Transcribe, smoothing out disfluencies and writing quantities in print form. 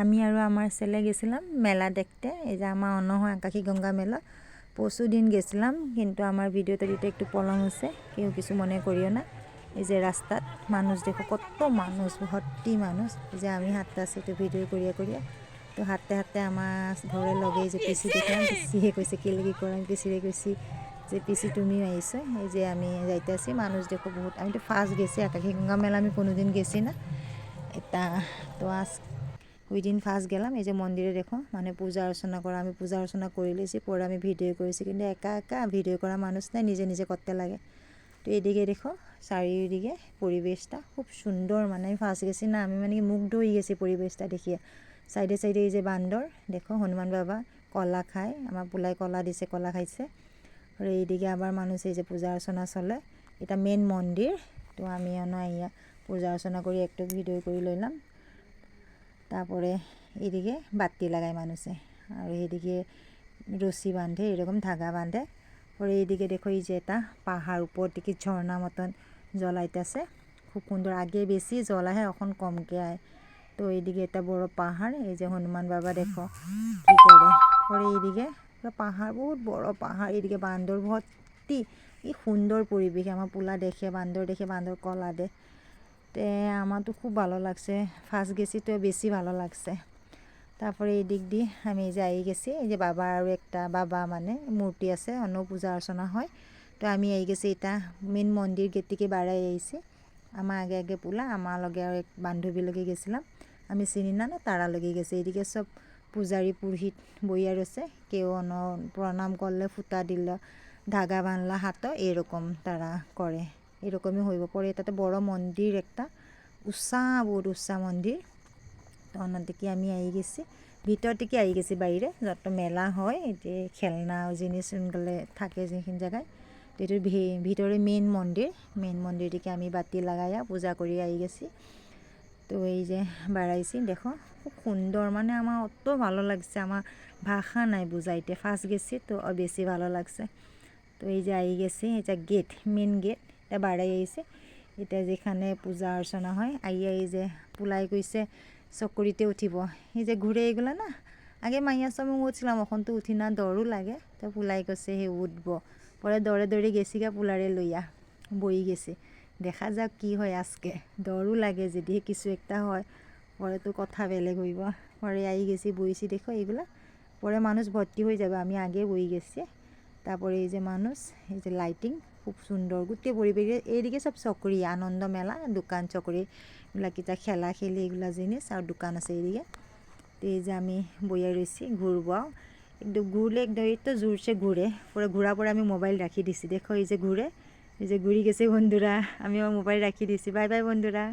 আমি আর আমার ছেলে গেছিলাম মেলা দেখতে। এই যে আমার অন্য হয় আকাশী গঙ্গা মেলা, পরশু দিন গেছিলাম, কিন্তু আমার ভিডিওতে দিতে একটু প্রবলেম হচ্ছে, কেউ কিছু মনে করিও না। এই যে রাস্তাত মানুষ দেখো, কত মানুষ, ভর্তি মানুষ। এই যে আমি হাঁটতে আছি একটু ভিডিও করিয়া করিয়া, তো হাঁটতে হাঁটতে আমার ঘরে লগে এই যে পিসি দেখলাম, পিসিয়ে কইছে কি লাগি করে, আমি পিসিরে কইছি যে পিসি তুমি আইছো। এই যে আমি যাইতে আছি, মানুষ দেখো বহুত। আমি তো ফার্স্ট গেছি আকাশী গঙ্গা মেলা, আমি কোনোদিন গেছি না এটা। তো আজ ওই দিন ফার্স্ট গেলাম। এই যে মন্দিরে দেখো মানে পূজা অর্চনা করা, আমি পূজা অর্চনা করে লিছি, পরে আমি ভিডিও করেছি, কিন্তু একা একা ভিডিও করা মানুষ নাই, নিজে নিজে করতে লাগে। তো এদিকে দেখো চারিদিকে পরিবেশটা খুব সুন্দর, মানে আমি ফার্স্ট গেছি না, আমি মানে মুগ্ধ হয়ে গেছি পরিবেশটা দেখিয়ে। সাইডে সাইডে এই যে বান্দর দেখো, হনুমান বাবা কলা খায়, আমার পোলাই কলা দিছে, কলা খাইছে। আর এইদিকে আবার মানুষ এই যে পূজা অর্চনা চলে, এটা মেন মন্দির। তো আমি ইয়া পূজা অর্চনা করে একটু ভিডিও করে লইলাম। তারপরে এদিকে বাতি লাগায় মানুষে, আর এদিকে রশি বাঁধে, এরকম ধাগা বাঁধে। পরে এইদিকে দেখো এই যে এটা পাহাড়, উপর দিকে ঝর্ণা মতন জল আইতেছে, খুব সুন্দর। আগে বেশি জল আহে, এখন কমকে আয়। তো এইদিকে এটা বড় পাহাড়, এই যে হনুমান বাবা দেখো কি করে। পরে এইদিকে পাহাড়, বহুত বড় পাহাড়, এইদিকে বান্দর ভর্তি। কি সুন্দর পরিবেশ, আমার পোলা দেখে বান্দর কলা দে। তে আমার তো খুব ভালো লাগছে, ফার্স্ট গেছি তো বেশি ভালো লাগছে। তারপরে এই দিক দিয়ে আমি যাই গেছি, এই যে বাবা আর একটা বাবা মানে মূর্তি আছে, অন্য পূজা অর্চনা হয়। তো আমি এই গেছি, এটা মেন মন্দির গেট থেকে বাড়াই আইছি। আমার আগে আগে পোলা, আমার লগে আর এক বান্ধবী লগে গেছিলাম, আমি চিনি না না, তারা লগে গেছে। এইদিকে সব পূজারী পুরোহিত বইয়া রয়েছে, কেউ অন্য প্রণাম করলে, ফুটা দিল, ধাগা বানলা হাত, এরকম তারা করে, এরকমই হইব পরে। এটাতে বড় মন্দির একটা, উষা, বহুত উষা মন্দির। তো অন্যদিকে আমি আই গেছি, ভিতর থেকে আই গেছি বাইরে, যত মেলা হয় এটি খেলনা জিনিস গেলে থাকে যেখানে জায়গায়। তো এটার ভিতরে মেন মন্দির থেকে আমি বাতি লাগাইয়া পূজা করি আই গেছি। তো এই যে বাড়াইছি দেখো, খুব সুন্দর, মানে আমার অত ভালো লাগছে, আমার ভাষা নাই বুঝাইতে। ফার্স্ট গেছি তো বেশি ভালো লাগছে। তো এই যে আই গেছি, এটা গেট, মেন গেট, এটা বাড়াই আইছে। এটা যেখানে পূজা অর্চনা হয়, আইয়া এই যে পোলাই কইছে চকরিতে উঠিব, এই যে ঘুরে এগুলো না। আগে মাইয়া সময় উঠছিলাম, এখন তো উঠি না, ডরও লাগে। তো পোলাই কৈছে সে উঠব, পরে দৌড়ে দৌড়ে গেছি গা পোলারে লইয়া, বই গেছি। দেখা যাক কি হয় আজকে, ডরও লাগে যদি কিছু একটা হয়, পরে তো কথা বেলেগ হইব। পরে আই গেছি, বইছি দেখো এইগুলা, পরে মানুষ ভর্তি হয়ে যাবে, আমি আগে বই গেছি। তারপরে এই যে মানুষ, এই যে লাইটিং খুব সুন্দর, গোটেই পরিবেশ। এইদিকে সব চকরি, আনন্দ মেলা, দোকান চকরি, এগুলা কিটা খেলা খেলি এগুলা জিনিস, আর দোকান আছে এইদিকে। তো এই যে আমি বইয়া রয়েছি, ঘুরবো একটু, ঘুরলে একদম এই তো জোরসে ঘুরে, পরে ঘোরার পরে আমি মোবাইল রাখি দিছি, দেখো এই যে ঘুরে, এই যে ঘুরি গেছে বন্ধুরা, আমি আমার মোবাইল রাখি দিছি। বাই বাই বন্ধুরা।